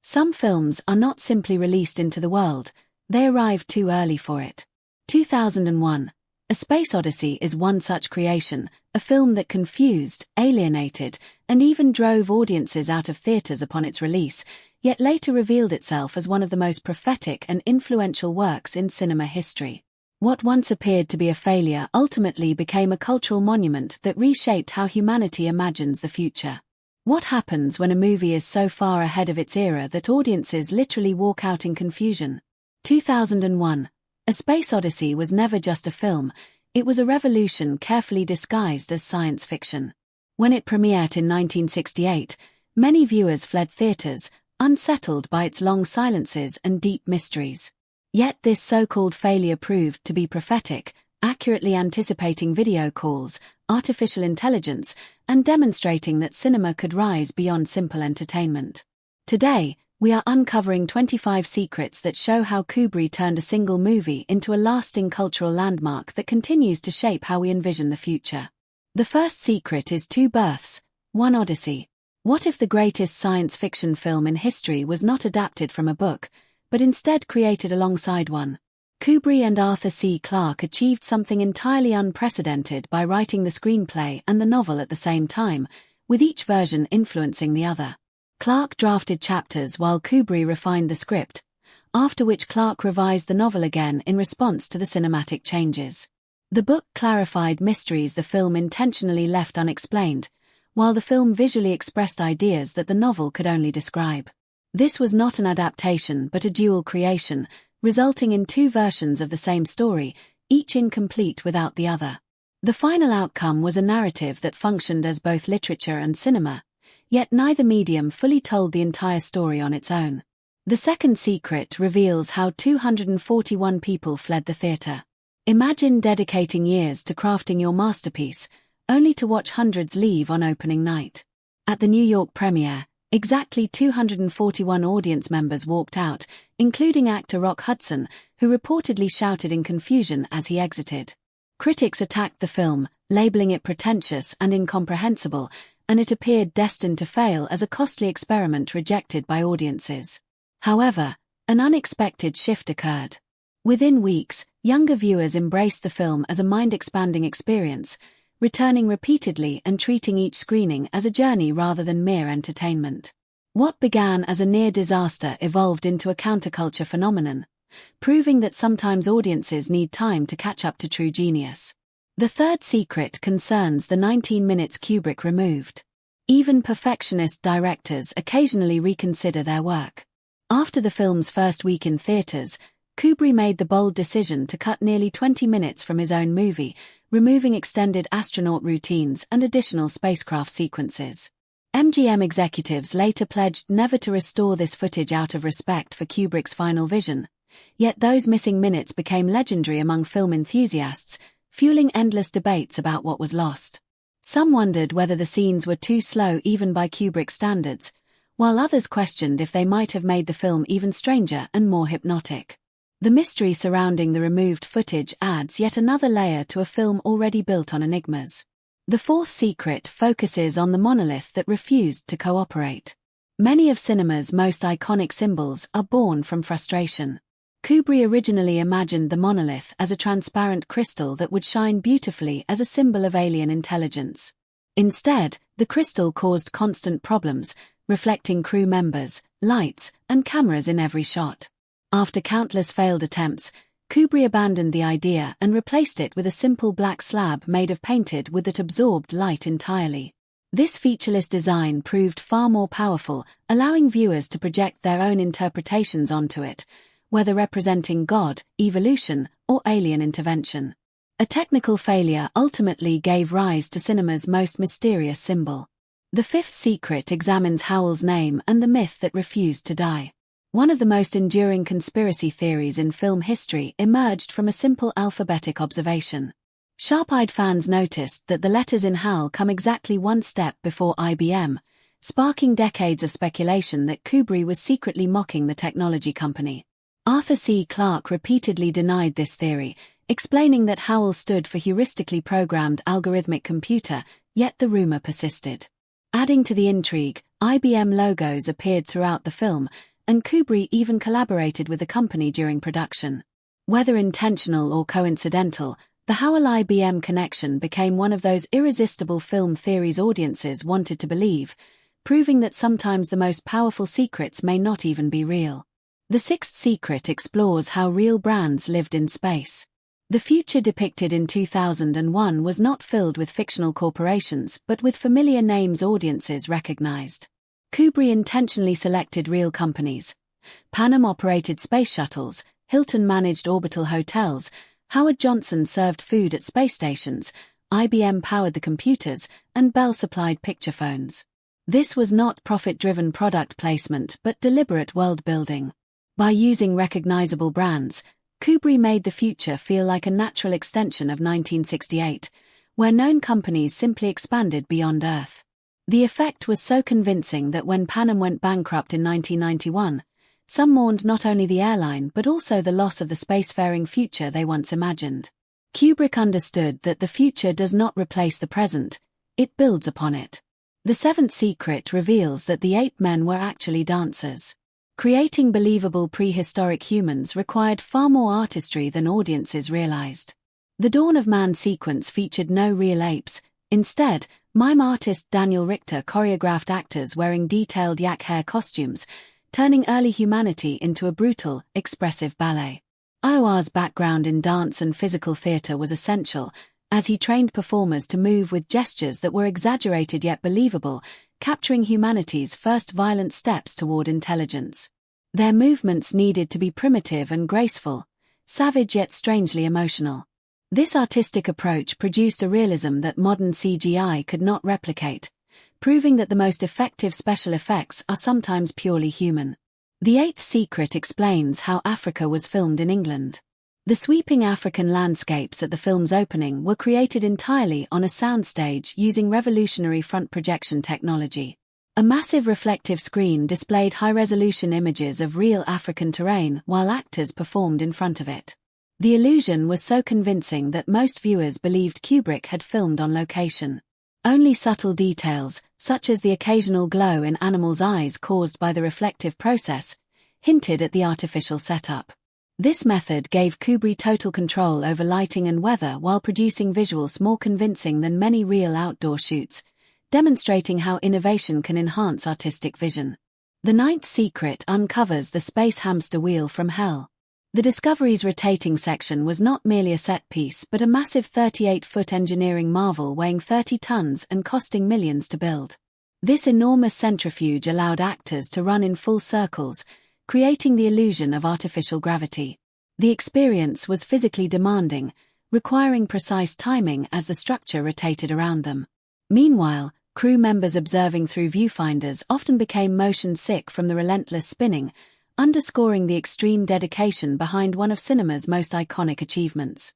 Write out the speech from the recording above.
Some films are not simply released into the world, they arrive too early for it. 2001, A Space Odyssey is one such creation, a film that confused, alienated, and even drove audiences out of theaters upon its release, yet later revealed itself as one of the most prophetic and influential works in cinema history. What once appeared to be a failure ultimately became a cultural monument that reshaped how humanity imagines the future. What happens when a movie is so far ahead of its era that audiences literally walk out in confusion? 2001, A Space Odyssey was never just a film, it was a revolution carefully disguised as science fiction. When it premiered in 1968, many viewers fled theaters, unsettled by its long silences and deep mysteries. Yet this so-called failure proved to be prophetic, accurately anticipating video calls, artificial intelligence, and demonstrating that cinema could rise beyond simple entertainment. Today, we are uncovering 25 secrets that show how Kubrick turned a single movie into a lasting cultural landmark that continues to shape how we envision the future. The first secret is two births, one Odyssey. What if the greatest science fiction film in history was not adapted from a book, but instead created alongside one? Kubrick and Arthur C. Clarke achieved something entirely unprecedented by writing the screenplay and the novel at the same time, with each version influencing the other. Clarke drafted chapters while Kubrick refined the script, after which Clarke revised the novel again in response to the cinematic changes. The book clarified mysteries the film intentionally left unexplained, while the film visually expressed ideas that the novel could only describe. This was not an adaptation but a dual creation, resulting in two versions of the same story, each incomplete without the other. The final outcome was a narrative that functioned as both literature and cinema, yet neither medium fully told the entire story on its own. The second secret reveals how 241 people fled the theater. Imagine dedicating years to crafting your masterpiece, only to watch hundreds leave on opening night. At the New York premiere, exactly 241 audience members walked out, including actor Rock Hudson, who reportedly shouted in confusion as he exited. Critics attacked the film, labeling it pretentious and incomprehensible, and it appeared destined to fail as a costly experiment rejected by audiences. However, an unexpected shift occurred. Within weeks, younger viewers embraced the film as a mind-expanding experience, returning repeatedly and treating each screening as a journey rather than mere entertainment. What began as a near disaster evolved into a counterculture phenomenon, proving that sometimes audiences need time to catch up to true genius. The third secret concerns the 19 minutes Kubrick removed. Even perfectionist directors occasionally reconsider their work. After the film's first week in theaters, Kubrick made the bold decision to cut nearly 20 minutes from his own movie, removing extended astronaut routines and additional spacecraft sequences. MGM executives later pledged never to restore this footage out of respect for Kubrick's final vision, yet those missing minutes became legendary among film enthusiasts, fueling endless debates about what was lost. Some wondered whether the scenes were too slow even by Kubrick standards, while others questioned if they might have made the film even stranger and more hypnotic. The mystery surrounding the removed footage adds yet another layer to a film already built on enigmas. The fourth secret focuses on the monolith that refused to cooperate. Many of cinema's most iconic symbols are born from frustration. Kubrick originally imagined the monolith as a transparent crystal that would shine beautifully as a symbol of alien intelligence. Instead, the crystal caused constant problems, reflecting crew members, lights, and cameras in every shot. After countless failed attempts, Kubrick abandoned the idea and replaced it with a simple black slab made of painted wood that absorbed light entirely. This featureless design proved far more powerful, allowing viewers to project their own interpretations onto it, whether representing God, evolution, or alien intervention. A technical failure ultimately gave rise to cinema's most mysterious symbol. The fifth secret examines Howell's name and the myth that refused to die. One of the most enduring conspiracy theories in film history emerged from a simple alphabetic observation. Sharp-eyed fans noticed that the letters in HAL come exactly one step before IBM, sparking decades of speculation that Kubrick was secretly mocking the technology company. Arthur C. Clarke repeatedly denied this theory, explaining that Howell stood for heuristically programmed algorithmic computer, yet the rumor persisted. Adding to the intrigue, IBM logos appeared throughout the film, and Kubrick even collaborated with the company during production. Whether intentional or coincidental, the Howell-IBM connection became one of those irresistible film theories audiences wanted to believe, proving that sometimes the most powerful secrets may not even be real. The Sixth Secret explores how real brands lived in space. The future depicted in 2001 was not filled with fictional corporations but with familiar names audiences recognized. Kubrick intentionally selected real companies. Pan Am operated space shuttles, Hilton managed orbital hotels, Howard Johnson served food at space stations, IBM powered the computers, and Bell supplied picture phones. This was not profit-driven product placement but deliberate world-building. By using recognizable brands, Kubrick made the future feel like a natural extension of 1968, where known companies simply expanded beyond Earth. The effect was so convincing that when Pan Am went bankrupt in 1991, some mourned not only the airline but also the loss of the spacefaring future they once imagined. Kubrick understood that the future does not replace the present, it builds upon it. The Seventh Secret reveals that the ape men were actually dancers. Creating believable prehistoric humans required far more artistry than audiences realized. The Dawn of Man sequence featured no real apes. Instead, mime artist Daniel Richter choreographed actors wearing detailed yak hair costumes, turning early humanity into a brutal, expressive ballet. Aouar's background in dance and physical theater was essential, as he trained performers to move with gestures that were exaggerated yet believable, capturing humanity's first violent steps toward intelligence. Their movements needed to be primitive and graceful, savage yet strangely emotional. This artistic approach produced a realism that modern CGI could not replicate, proving that the most effective special effects are sometimes purely human. The Eighth Secret explains how Africa was filmed in England. The sweeping African landscapes at the film's opening were created entirely on a soundstage using revolutionary front projection technology. A massive reflective screen displayed high-resolution images of real African terrain while actors performed in front of it. The illusion was so convincing that most viewers believed Kubrick had filmed on location. Only subtle details, such as the occasional glow in animals' eyes caused by the reflective process, hinted at the artificial setup. This method gave Kubrick total control over lighting and weather while producing visuals more convincing than many real outdoor shoots, demonstrating how innovation can enhance artistic vision. The Ninth Secret uncovers the space hamster wheel from hell. The Discovery's rotating section was not merely a set piece but a massive 38-foot engineering marvel weighing 30 tons and costing millions to build. This enormous centrifuge allowed actors to run in full circles, creating the illusion of artificial gravity. The experience was physically demanding, requiring precise timing as the structure rotated around them. Meanwhile, crew members observing through viewfinders often became motion sick from the relentless spinning, underscoring the extreme dedication behind one of cinema's most iconic achievements.